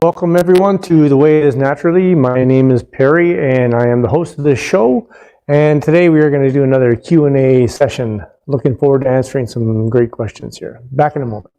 Welcome everyone to The Way It Is Naturally. My name is Perry and I am the host of this show. And today we are going to do another Q&A session. Looking forward to answering some great questions here. Back in a moment.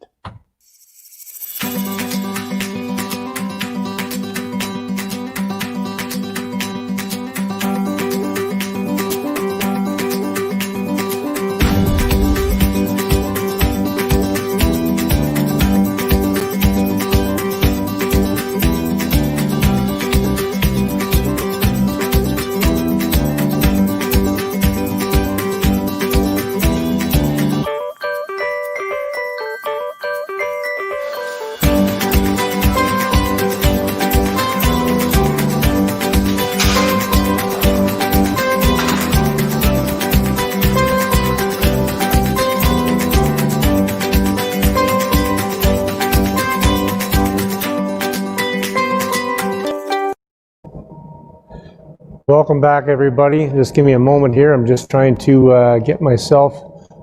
Welcome back everybody. Just give me a moment here. I'm just trying to get myself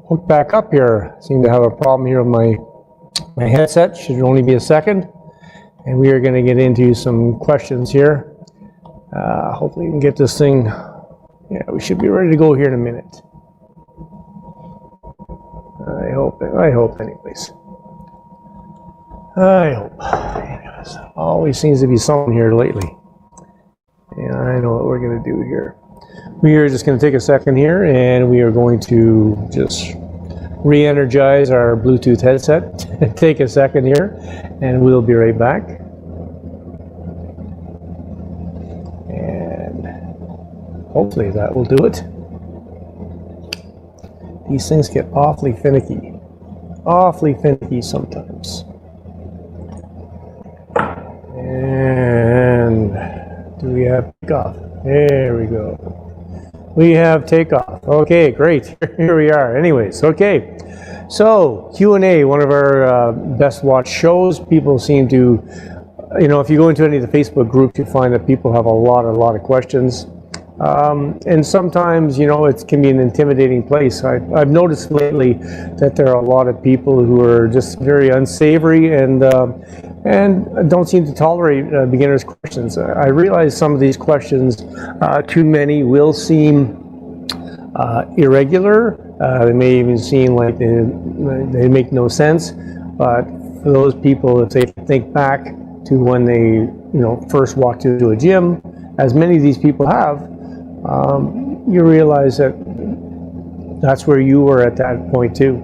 hooked back up here. I seem to have a problem here with my headset. Should only be a second. And we are going to get into some questions here. Hopefully we can get this thing. Yeah, we should be ready to go here in a minute. I hope anyways. I hope. Anyways, always seems to be someone here lately. And I know what we're going to do here. We are just going to take a second here and we are going to just re-energize our Bluetooth headset. Take a second here and we'll be right back. And hopefully that will do it. These things get awfully finicky. Awfully finicky sometimes. And do we have takeoff? There we go. We have takeoff. Okay, great. Here we are. Anyways, okay. So Q&A, one of our best watched shows. People seem to, if you go into any of the Facebook groups, you find that people have a lot of questions. And sometimes, it can be an intimidating place. I've noticed lately that there are a lot of people who are just very unsavory and don't seem to tolerate beginners' questions. I realize some of these questions, too many, will seem irregular. They may even seem like they make no sense. But for those people, if they think back to when they, first walked into a gym, as many of these people have, you realize that that's where you were at that point too.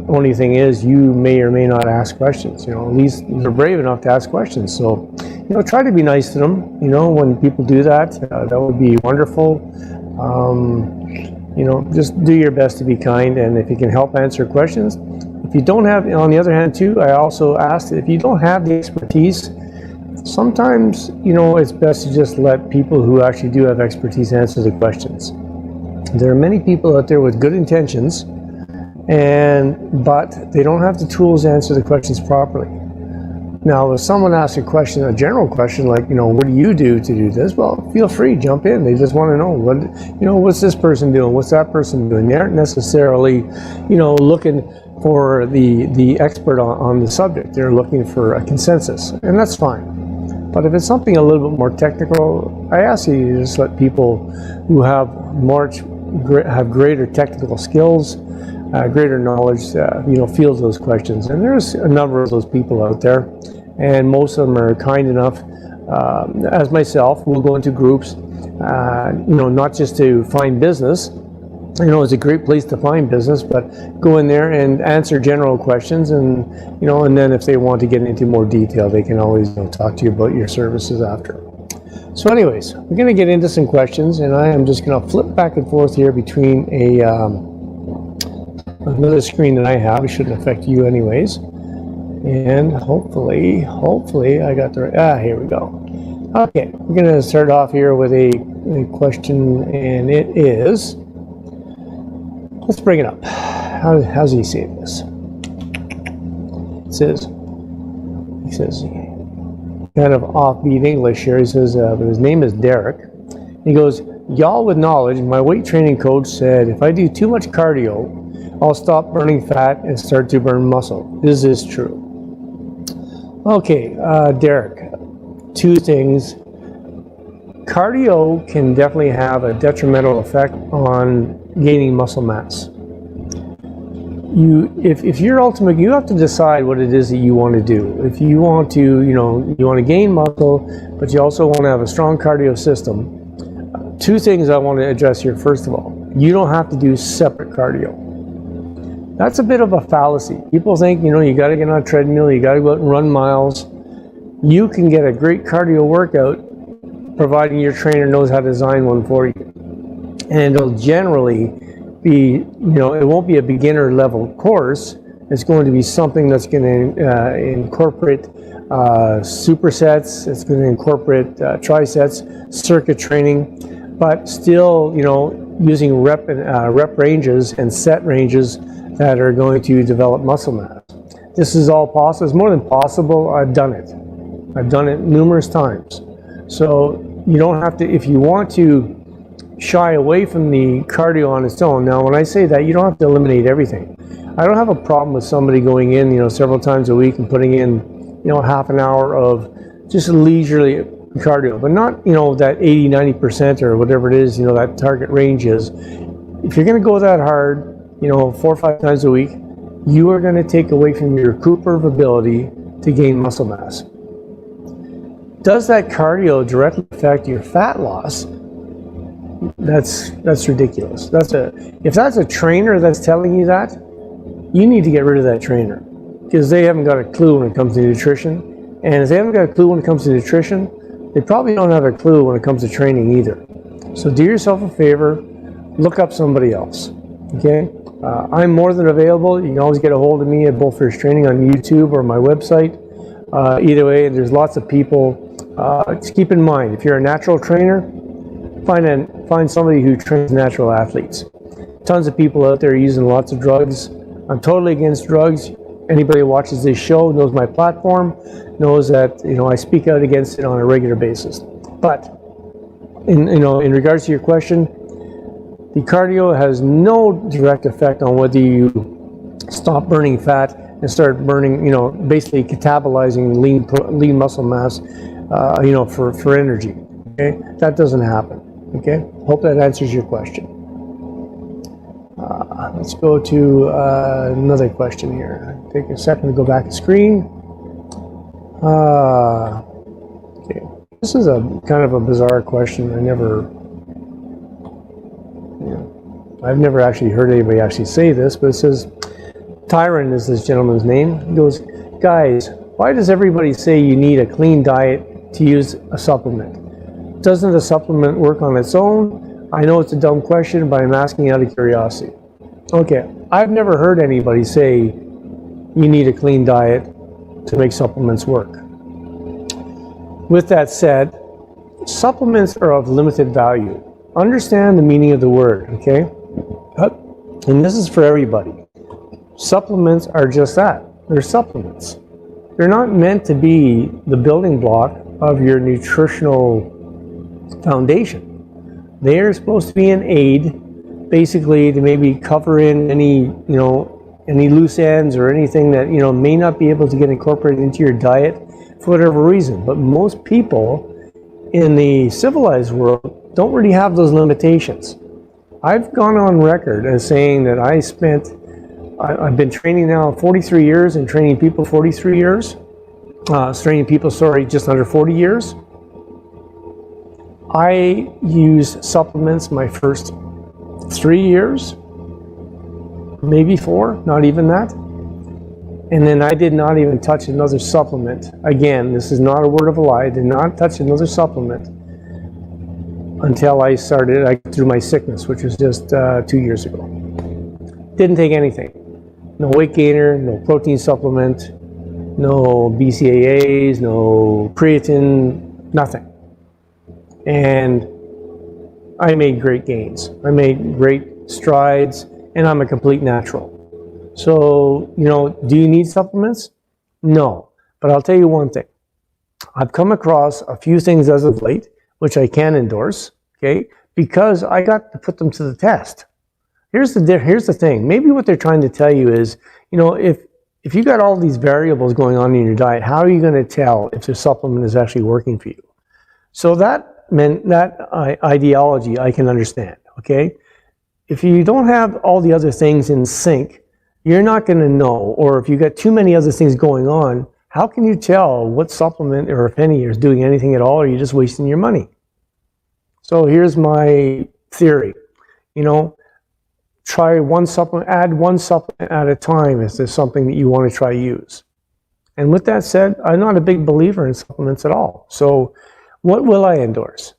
Only thing is, you may or may not ask questions. At least they're brave enough to ask questions. So, try to be nice to them. When people do that, that would be wonderful. Just do your best to be kind, and if you can help answer questions. If you don't have, on the other hand too, I also asked if you don't have the expertise. Sometimes, it's best to just let people who actually do have expertise answer the questions. There are many people out there with good intentions, but they don't have the tools to answer the questions properly. Now, if someone asks a general question like, what do you do to do this? Well, feel free, jump in. They just want to know, what's this person doing? What's that person doing? They aren't necessarily, looking for the expert on the subject. They're looking for a consensus, and that's fine. But if it's something a little bit more technical, I ask you to just let people who have greater technical skills, greater knowledge, field those questions. And there's a number of those people out there, and most of them are kind enough, as myself, we'll go into groups, not just to find business. It's a great place to find business, but go in there and answer general questions, and and then if they want to get into more detail, they can always talk to you about your services after. So anyways, we're going to get into some questions, and I am just going to flip back and forth here between another screen that I have. It shouldn't affect you anyways. And hopefully I got the here we go. Okay, we're going to start off here with a question, and it is, let's bring it up. How's he saying this? He says, kind of offbeat English here. He says, but his name is Derek. He goes, y'all with knowledge, my weight training coach said if I do too much cardio, I'll stop burning fat and start to burn muscle. Is this true? Okay, Derek, two things. Cardio can definitely have a detrimental effect on gaining muscle mass. If you're ultimate, you have to decide what it is that you want to do. If you want to, you want to gain muscle, but you also want to have a strong cardio system. Two things I want to address here. First of all, you don't have to do separate cardio. That's a bit of a fallacy. People think, you got to get on a treadmill, you got to go out and run miles. You can get a great cardio workout providing your trainer knows how to design one for you. And it'll generally be, it won't be a beginner level course. It's going to be something that's going to incorporate supersets. It's going to incorporate trisets, circuit training, but still, using rep ranges and set ranges that are going to develop muscle mass. This is all possible. It's more than possible. I've done it. I've done it numerous times. So you don't have to, if you want to shy away from the cardio on its own. Now, when I say that, you don't have to eliminate everything. I don't have a problem with somebody going in, several times a week and putting in, half an hour of just leisurely cardio, but not, that 80, 90% or whatever it is, that target range is. If you're going to go that hard, 4 or 5 times a week, you are going to take away from your recuperative ability to gain muscle mass. Does that cardio directly affect your fat loss? That's ridiculous. If that's a trainer that's telling you that, you need to get rid of that trainer, because they haven't got a clue when it comes to nutrition. And if they haven't got a clue when it comes to nutrition, they probably don't have a clue when it comes to training either. So do yourself a favor, look up somebody else. Okay? I'm more than available. You can always get a hold of me at Bullfish Training on YouTube or my website. Either way, there's lots of people. Just keep in mind, if you're a natural trainer, find somebody who trains natural athletes. Tons of people out there using lots of drugs. I'm totally against drugs. Anybody who watches this show knows my platform, knows that I speak out against it on a regular basis. But in regards to your question, the cardio has no direct effect on whether you stop burning fat and start burning, basically catabolizing lean muscle mass, for energy. Okay, that doesn't happen. Okay, hope that answers your question. Let's go to another question here. Take a second to go back to screen. Okay, this is a kind of a bizarre question. I've never actually heard anybody actually say this, but it says, Tyron is this gentleman's name. He goes, guys, why does everybody say you need a clean diet to use a supplement? Doesn't the supplement work on its own? I know it's a dumb question, but I'm asking out of curiosity. Okay, I've never heard anybody say you need a clean diet to make supplements work. With that said, supplements are of limited value. Understand the meaning of the word, okay? And this is for everybody. Supplements are just that. They're supplements. They're not meant to be the building block of your nutritional foundation. They are supposed to be an aid, basically, to maybe cover in any loose ends or anything that may not be able to get incorporated into your diet for whatever reason. But most people in the civilized world don't really have those limitations. I've gone on record as saying that I've been training now 43 years and training people 43 years. Just under 40 years. I used supplements my first 3 years, maybe 4, not even that. And then I did not even touch another supplement. Again, this is not a word of a lie. I did not touch another supplement until I got through my sickness, which was just 2 years ago. Didn't take anything. No weight gainer, no protein supplement, no BCAAs, no creatine, nothing. And I made great gains. I made great strides, and I'm a complete natural. So, do you need supplements? No. But I'll tell you one thing. I've come across a few things as of late, which I can endorse, okay, because I got to put them to the test. Here's the thing. Maybe what they're trying to tell you is, if if you got all these variables going on in your diet, how are you going to tell if the supplement is actually working for you? So that ideology I can understand, okay? If you don't have all the other things in sync, you're not going to know, or if you got too many other things going on, how can you tell what supplement, or if any, is doing anything at all, or you're just wasting your money? So here's my theory. You know, try one supplement, add one supplement at a time if there's something that you want to try use. And with that said, I'm not a big believer in supplements at all. So what will I endorse?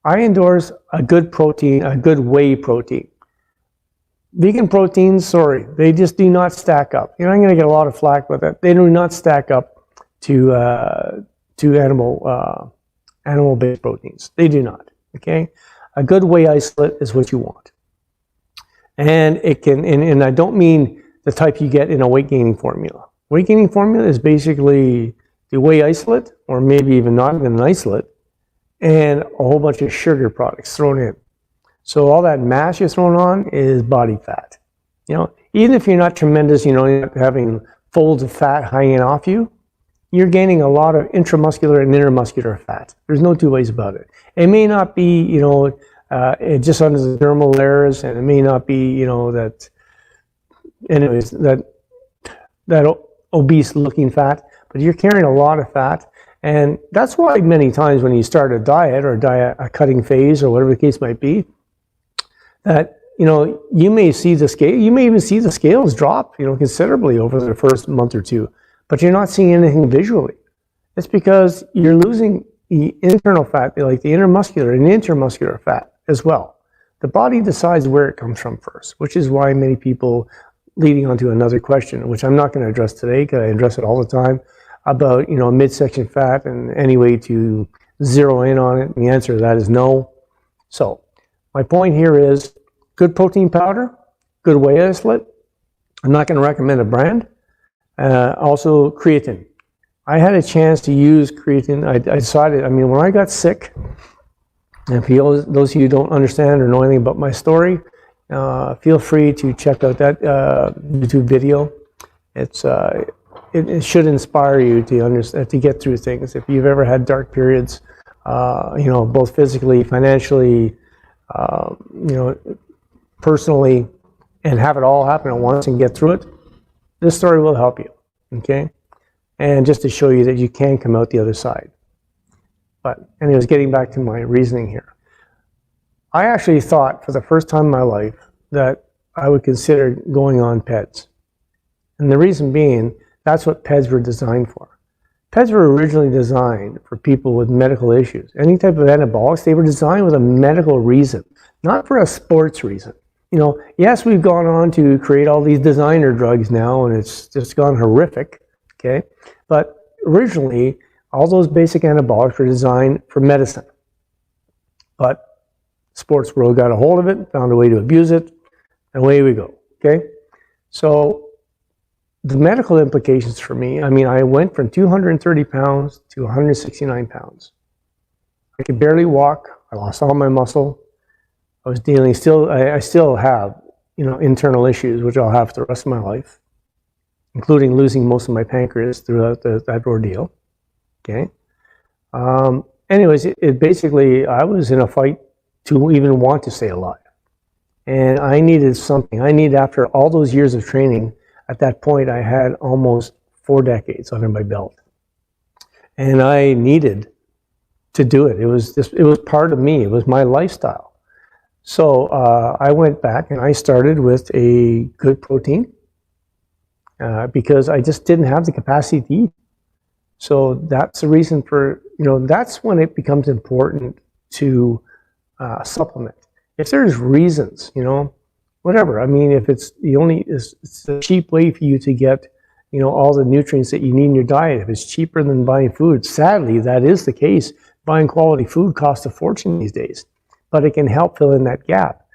I endorse a good protein, a good whey protein. Vegan proteins, sorry, they just do not stack up. You're not going to get a lot of flack with it. They do not stack up to animal-based proteins. They do not. Okay, a good whey isolate is what you want, and it can. And I don't mean the type you get in a weight gaining formula. Weight gaining formula is basically the whey isolate, or maybe even not even an isolate, and a whole bunch of sugar products thrown in. So all that mass you're throwing on is body fat. You know, even if you're not tremendous, you know, you're not having folds of fat hanging off you, you're gaining a lot of intramuscular and intermuscular fat. There's no two ways about it. It may not be, you know, just under the dermal layers, and it may not be, you know, that, anyways, that obese-looking fat, but you're carrying a lot of fat, and that's why many times when you start a diet or a cutting phase or whatever the case might be, that, you know, you may see the scale, you may even see the scales drop, you know, considerably over the first month or two, but you're not seeing anything visually. It's because you're losing the internal fat, like the intermuscular and intermuscular fat as well. The body decides where it comes from first, which is why many people, leading on to another question, which I'm not going to address today because I address it all the time, about, you know, midsection fat and any way to zero in on it. And the answer to that is no. So my point here is good protein powder, good whey isolate. I'm not going to recommend a brand. Also creatine. I had a chance to use creatine. I decided, I mean, when I got sick, and for those of you who don't understand or know anything about my story, feel free to check out that YouTube video. It should inspire you to understand, to get through things. If you've ever had dark periods, you know, both physically, financially, you know, personally, and have it all happen at once and get through it, this story will help you, okay? And just to show you that you can come out the other side. But anyways, getting back to my reasoning here. I actually thought for the first time in my life that I would consider going on PEDs. And the reason being, that's what PEDs were designed for. PEDs were originally designed for people with medical issues. Any type of anabolics, they were designed with a medical reason, not for a sports reason. You know, yes, we've gone on to create all these designer drugs now, and it's just gone horrific, okay? But originally, all those basic anabolics were designed for medicine. But sports world got a hold of it, found a way to abuse it, and away we go, okay? So the medical implications for me, I mean, I went from 230 pounds to 169 pounds. I could barely walk. I lost all my muscle. I was dealing I still have, you know, internal issues, which I'll have for the rest of my life, including losing most of my pancreas throughout that ordeal, okay? Anyways, it basically, I was in a fight to even want to stay alive. And I needed something. I needed, after all those years of training, at that point, I had almost 4 decades under my belt. And I needed to do it. It was part of me. It was my lifestyle. So I went back and I started with a good protein because I just didn't have the capacity to eat. So that's the reason for, you know, that's when it becomes important to supplement. If there's reasons, you know, whatever. I mean, if it's it's a cheap way for you to get, you know, all the nutrients that you need in your diet. If it's cheaper than buying food, sadly, that is the case. Buying quality food costs a fortune these days, but it can help fill in that gap.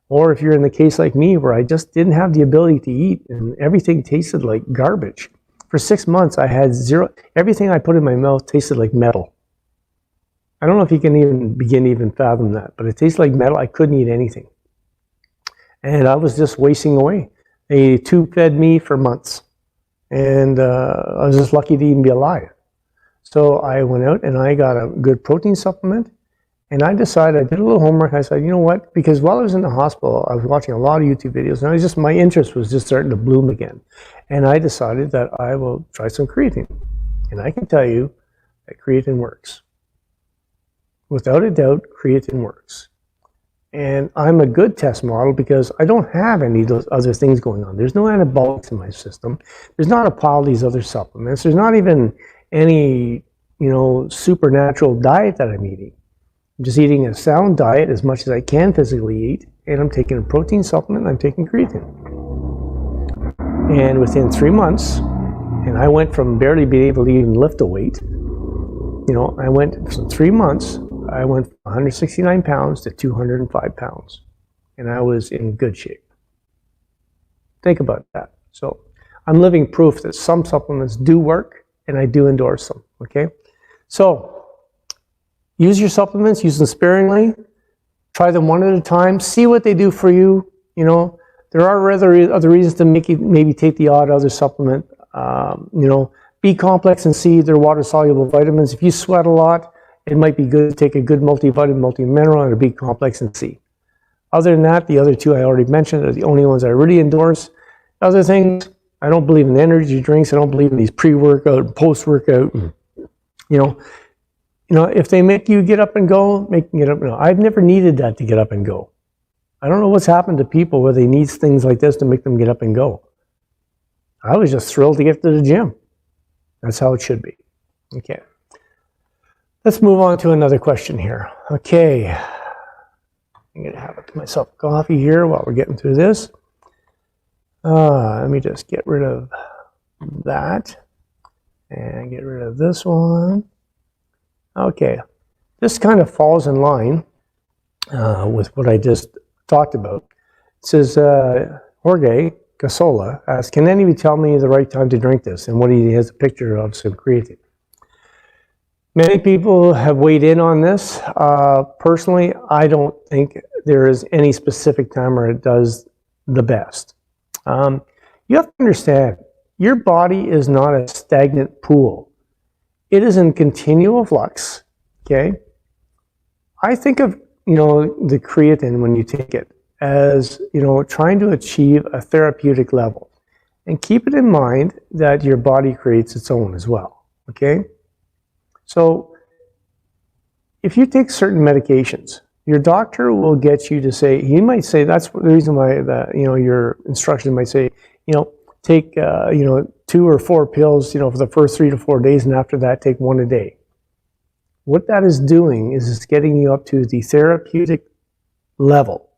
Or if you're in the case like me, where I just didn't have the ability to eat and everything tasted like garbage. For 6 months, I had everything I put in my mouth tasted like metal. I don't know if you can even begin to even fathom that, but it tastes like metal. I couldn't eat anything. And I was just wasting away. They tube fed me for months. And I was just lucky to even be alive. So I went out and I got a good protein supplement. And I decided, I did a little homework. I said, you know what? Because while I was in the hospital, I was watching a lot of YouTube videos, and my interest was just starting to bloom again. And I decided that I will try some creatine. And I can tell you that creatine works. Without a doubt, creatine works. And I'm a good test model because I don't have any of those other things going on. There's no anabolics in my system. There's not a pile of these other supplements. There's not even any, supernatural diet that I'm eating. I'm just eating a sound diet as much as I can physically eat, and I'm taking a protein supplement, and I'm taking creatine. And within 3 months, and I went from barely being able to even lift a weight, I went from 3 months, I went from 169 pounds to 205 pounds, and I was in good shape. Think about that. So I'm living proof that some supplements do work, and I do endorse them, okay? So use your supplements, use them sparingly, try them one at a time, see what they do for you. There are other reasons to make you maybe take the odd other supplement. B complex and C, they're water-soluble vitamins. If you sweat a lot, it might be good to take a good multivitamin, multimineral, and a B complex and C. Other than that, the other two I already mentioned are the only ones I really endorse. Other things, I don't believe in energy drinks. I don't believe in these pre-workout and post-workout. If they make you get up and go, make them get up and go. I've never needed that to get up and go. I don't know what's happened to people where they need things like this to make them get up and go. I was just thrilled to get to the gym. That's how it should be. Okay. Let's move on to another question here. Okay. I'm going to have myself coffee here while we're getting through this. Let me just get rid of that and get rid of this one. Okay, this kind of falls in line with what I just talked about. It says, Jorge Casola asks, can any of you tell me the right time to drink this? And what he has a picture of some creatine. Many people have weighed in on this. Personally, I don't think there is any specific time where it does the best. You have to understand, your body is not a stagnant pool. It is in continual flux, okay? I think of, the creatine when you take it as, trying to achieve a therapeutic level. And keep it in mind that your body creates its own as well, okay? So if you take certain medications, your doctor will get you to say, he might say, that's the reason why, your instructions might say, take, 2 or 4 pills, for the first 3 to 4 days, and after that, take 1 a day. What that is doing is it's getting you up to the therapeutic level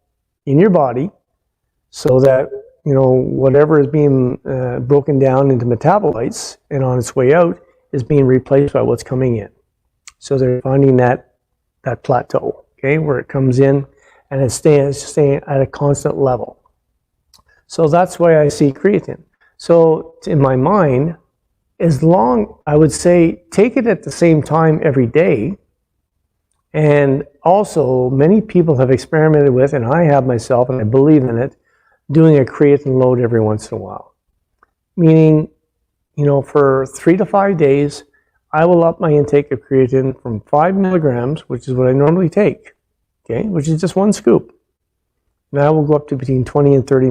in your body so that, whatever is being broken down into metabolites and on its way out is being replaced by what's coming in. So they're finding that plateau, okay, where it comes in and it's staying at a constant level. So that's why I see creatine. So in my mind, I would say take it at the same time every day. And also, many people have experimented with, and I have myself, and I believe in it, doing a creatine load every once in a while. Meaning, for 3 to 5 days, I will up my intake of creatine from 5 milligrams, which is what I normally take, okay, which is just 1 scoop. Now we'll go up to between 20 and 30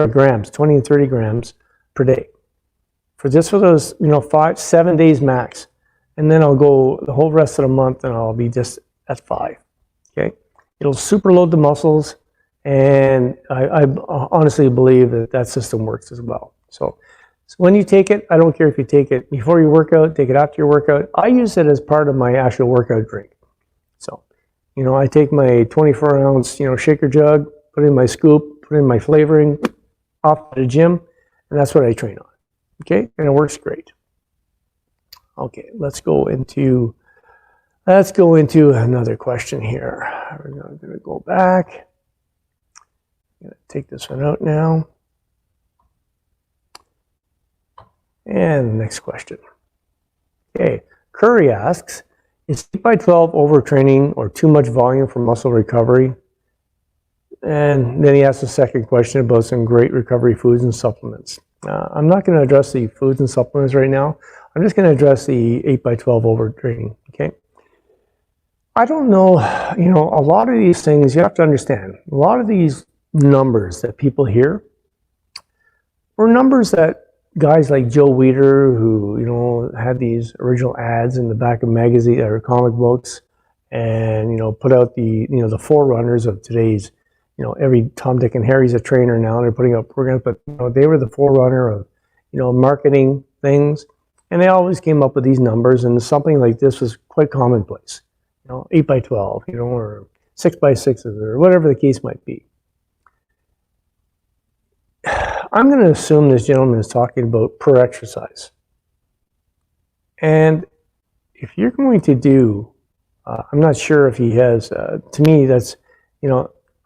grams, 20 and 30 grams per day. For those, 5-7 days max. And then I'll go the whole rest of the month and I'll be just at 5, okay? It'll super load the muscles, and I honestly believe that system works as well. So when you take it, I don't care if you take it before your workout, take it after your workout. I use it as part of my actual workout drink. So, I take my 24-ounce, shaker jug, put in my scoop, put in my flavoring, off to the gym, and that's what I train on, okay? And it works great. Okay, let's go into another question here. We're going to go back. I'm going to take this one out now. And the next question. Okay, Curry asks, is 8x12 overtraining or too much volume for muscle recovery? And then he asks a second question about some great recovery foods and supplements. I'm not going to address the foods and supplements right now. I'm just going to address the 8x12 overtraining, okay? I don't know, a lot of these things, you have to understand, a lot of these numbers that people hear were numbers that guys like Joe Weider, who, had these original ads in the back of magazine or comic books and, put out the forerunners of today's, every Tom, Dick, and Harry's a trainer now, and they're putting out programs, but, they were the forerunner of, marketing things, and they always came up with these numbers, and something like this was quite commonplace. 8x12, or 6x6s, or whatever the case might be. I'm going to assume this gentleman is talking about per exercise. And if you're going to do, I'm not sure if he has, to me, that's,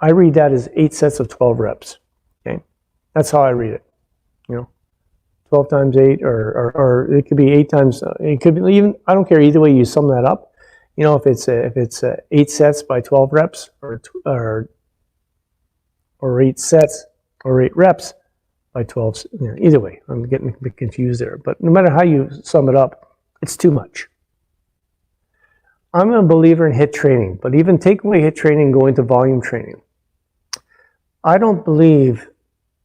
I read that as 8 sets of 12 reps. Okay, that's how I read it. 12 times 8, or it could be 8 times, it could be even, I don't care either way you sum that up. If it's 8 sets by 12 reps, or 8 sets or 8 reps by 12, either way, I'm getting a bit confused there. But no matter how you sum it up, it's too much. I'm a believer in HIIT training, but even take away HIIT training, go into volume training. I don't believe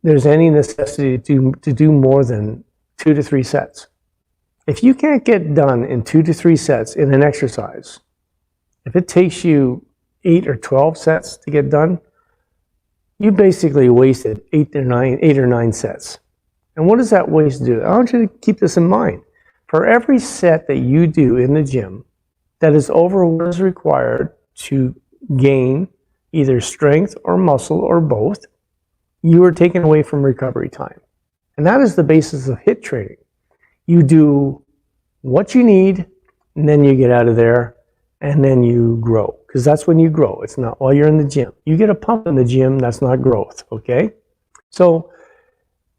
there's any necessity to do more than 2 to 3 sets. If you can't get done in 2 to 3 sets in an exercise, if it takes you 8 or 12 sets to get done, you basically wasted 8 or 9 sets. And what does that waste do? I want you to keep this in mind. For every set that you do in the gym that is over what is required to gain either strength or muscle or both, you are taken away from recovery time. And that is the basis of HIIT training. You do what you need, and then you get out of there, and then you grow. Because that's when you grow. It's not while you're in the gym. You get a pump in the gym, that's not growth, okay? So,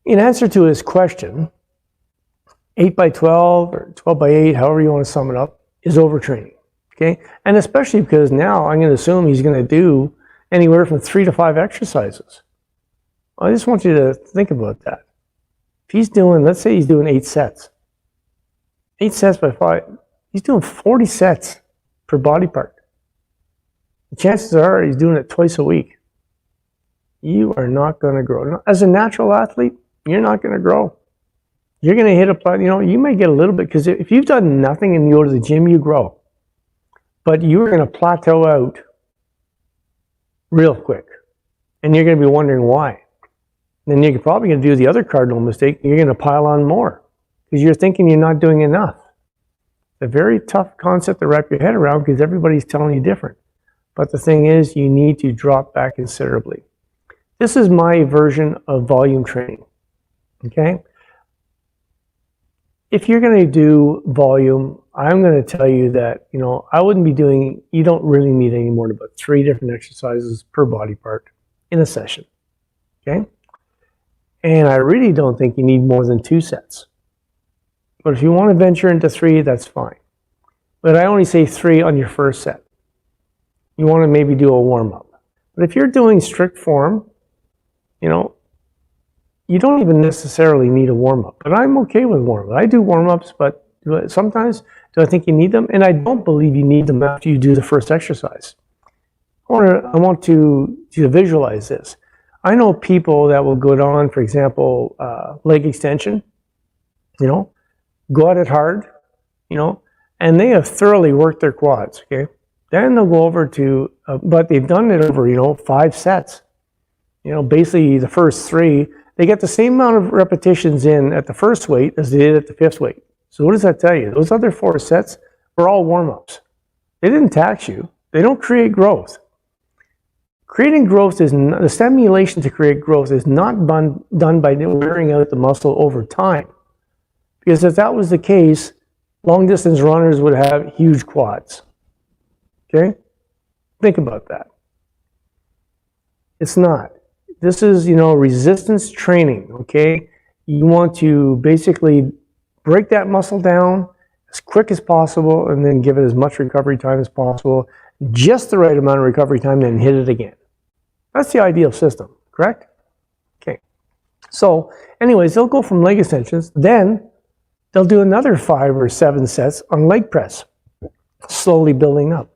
in answer to his question, 8x12 or 12x8, however you want to sum it up, is overtraining, okay? And especially because now I'm going to assume he's going to do anywhere from 3 to 5 exercises. I just want you to think about that. If he's doing, let's say he's doing 8 sets. 8 sets by 5, he's doing 40 sets per body part. The chances are he's doing it twice a week. You are not going to grow. As a natural athlete, you're not going to grow. You're going to hit a plateau. You may get a little bit, because if you've done nothing and you go to the gym, you grow. But you're going to plateau out real quick. And you're going to be wondering why. Then you're probably going to do the other cardinal mistake. You're going to pile on more because you're thinking you're not doing enough. It's a very tough concept to wrap your head around because everybody's telling you different. But the thing is, you need to drop back considerably. This is my version of volume training. Okay? If you're going to do volume, I'm going to tell you that, I wouldn't be doing, you don't really need any more than about 3 different exercises per body part in a session. Okay? And I really don't think you need more than 2 sets. But if you want to venture into 3, that's fine. But I only say 3 on your first set. You want to maybe do a warm-up. But if you're doing strict form, you don't even necessarily need a warm-up. But I'm okay with warm-up. I do warm-ups, but sometimes do I think you need them? And I don't believe you need them after you do the first exercise. I want to visualize this. I know people that will go on, for example, leg extension, go at it hard, and they have thoroughly worked their quads, okay? Then they'll go over to, but they've done it over, 5 sets. Basically the first 3, they get the same amount of repetitions in at the first weight as they did at the 5th weight. So what does that tell you? Those other 4 sets were all warm-ups. They didn't tax you. They don't create growth. Creating growth is, the stimulation to create growth is not done by wearing out the muscle over time. Because if that was the case, long distance runners would have huge quads. Okay? Think about that. It's not. This is, resistance training, okay? You want to basically break that muscle down as quick as possible and then give it as much recovery time as possible, just the right amount of recovery time, then hit it again. That's the ideal system, correct? Okay. So anyways, they'll go from leg extensions, then they'll do another 5 or 7 sets on leg press, slowly building up.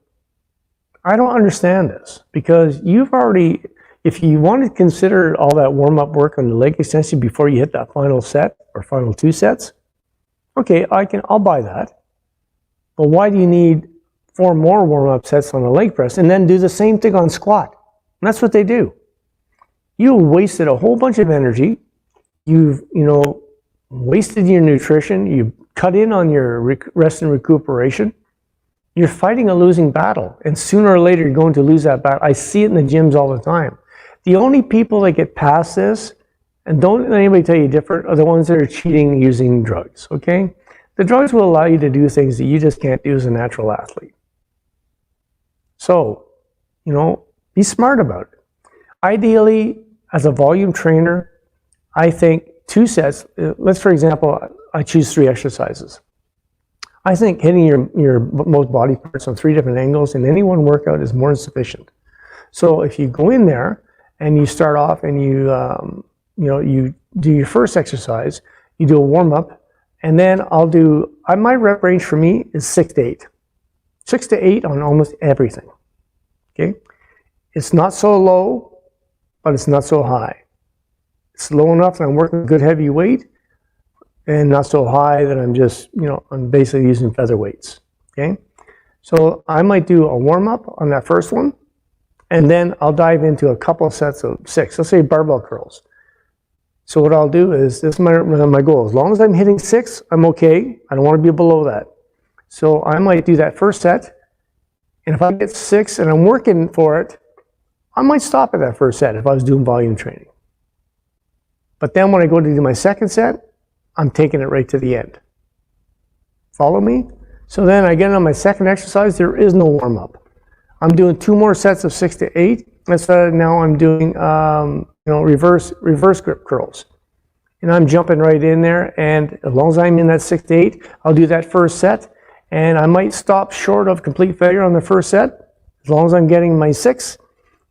I don't understand this, because you've already, if you want to consider all that warm-up work on the leg extension before you hit that final set or final 2 sets, okay, I'll buy that. But why do you need 4 more warm-up sets on a leg press and then do the same thing on squat? And that's what they do. You wasted a whole bunch of energy. You've, wasted your nutrition. You cut in on your rest and recuperation. You're fighting a losing battle, and sooner or later you're going to lose that battle. I see it in the gyms all the time. The only people that get past this, and don't let anybody tell you different, are the ones that are cheating using drugs, okay? The drugs will allow you to do things that you just can't do as a natural athlete. So, be smart about it. Ideally, as a volume trainer, I think 2 sets, let's for example, I choose 3 exercises. I think hitting your most body parts on 3 different angles in any one workout is more than sufficient. So if you go in there and you start off and you do your first exercise, you do a warm up, and then my rep range for me is 6 to 8. 6 to 8 on almost everything. Okay? It's not so low, but it's not so high. It's low enough that I'm working good heavy weight, and not so high that I'm just, I'm basically using feather weights, okay? So I might do a warm-up on that first one, and then I'll dive into a couple of sets of 6, let's say barbell curls. So what I'll do is, this is my goal. As long as I'm hitting 6, I'm okay. I don't want to be below that. So I might do that first set, and if I get 6 and I'm working for it, I might stop at that first set if I was doing volume training. But then when I go to do my second set, I'm taking it right to the end. Follow me? So then I get on my second exercise, there is no warm-up. I'm doing 2 more sets of 6 to 8. Now I'm doing reverse grip curls. And I'm jumping right in there, and as long as I'm in that 6 to 8, I'll do that first set, and I might stop short of complete failure on the first set, as long as I'm getting my 6.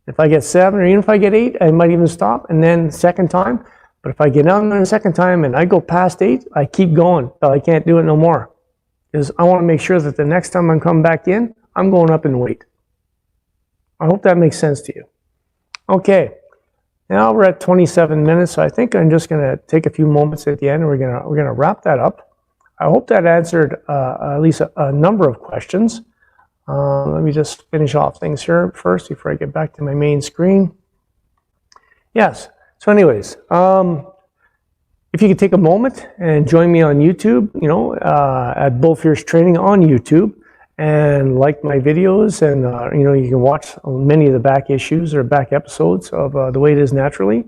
If I get 7, or even if I get 8, I might even stop, and then second time. But if I get on there the second time and I go past 8, I keep going till I can't do it no more. Because I want to make sure that the next time I'm coming back in, I'm going up in weight. I hope that makes sense to you. Okay, now we're at 27 minutes, so I think I'm just going to take a few moments at the end, and we're going to wrap that up. I hope that answered at least a number of questions. Let me just finish off things here first before I get back to my main screen. Yes. So anyways, if you could take a moment and join me on YouTube, at Bull Fierce Training on YouTube, and like my videos, and you can watch many of the back issues or back episodes of The Way It Is Naturally.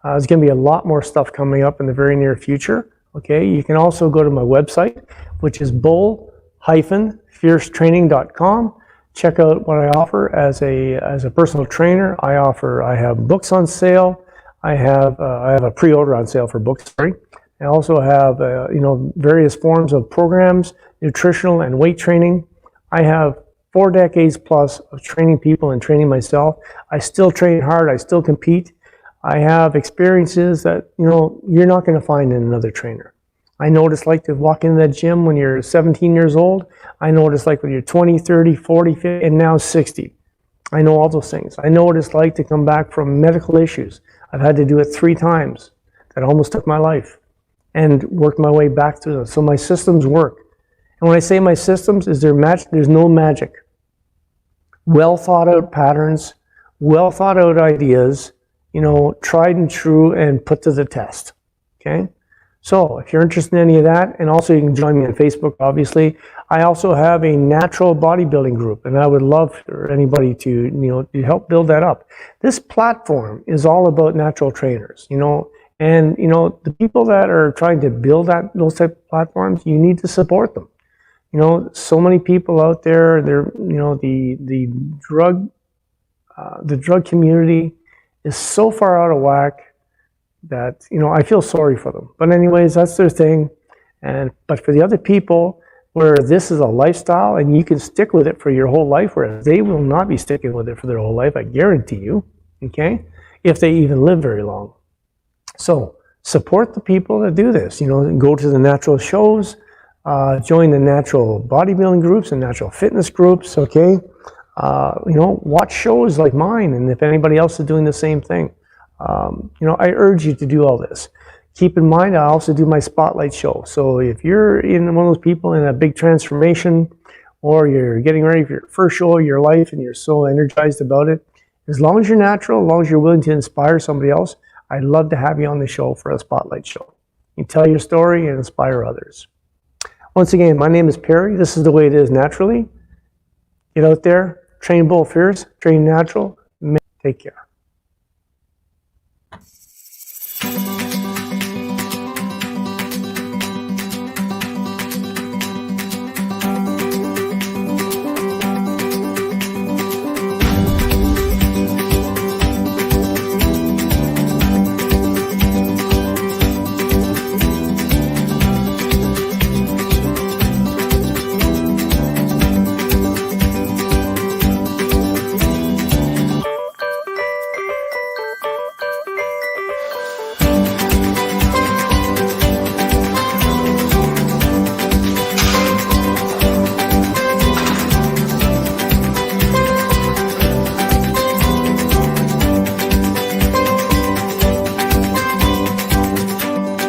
There's going to be a lot more stuff coming up in the very near future. Okay, you can also go to my website, which is bull-fiercetraining.com. Check out what I offer as a personal trainer. I have books on sale. I have a pre-order on sale for books. Sorry. I also have various forms of programs, nutritional and weight training. I have 4 decades plus of training people and training myself. I still train hard. I still compete. I have experiences that you're not going to find in another trainer. I know what it's like to walk into that gym when you're 17 years old. I know what it's like when you're 20, 30, 40, 50, and now 60. I know all those things. I know what it's like to come back from medical issues. I've had to do it 3 times. That almost took my life, and worked my way back through them. So my systems work. And when I say my systems, there's no magic. Well thought out patterns, well thought out ideas, tried and true and put to the test. Okay? So if you're interested in any of that, and also you can join me on Facebook, obviously. I also have a natural bodybuilding group, and I would love for anybody to help build that up. This platform is all about natural trainers, and the people that are trying to build those type of platforms, you need to support them. So many people out there, the drug community is so far out of whack that I feel sorry for them. But anyways, that's their thing. But for the other people, where this is a lifestyle and you can stick with it for your whole life, whereas they will not be sticking with it for their whole life, I guarantee you. Okay, if they even live very long. So support the people that do this. You know, go to the natural shows, join the natural bodybuilding groups and natural fitness groups, okay? You know, watch shows like mine, and if anybody else is doing the same thing. You know, I urge you to do all this. Keep in mind, I also do my spotlight show. So if you're in one of those people in a big transformation, or you're getting ready for your first show of your life and you're so energized about it, as long as you're natural, as long as you're willing to inspire somebody else, I'd love to have you on the show for a spotlight show. You can tell your story and inspire others. Once again, my name is Perry. This is the way it is naturally. Get out there, train bold fierce, train natural, take care.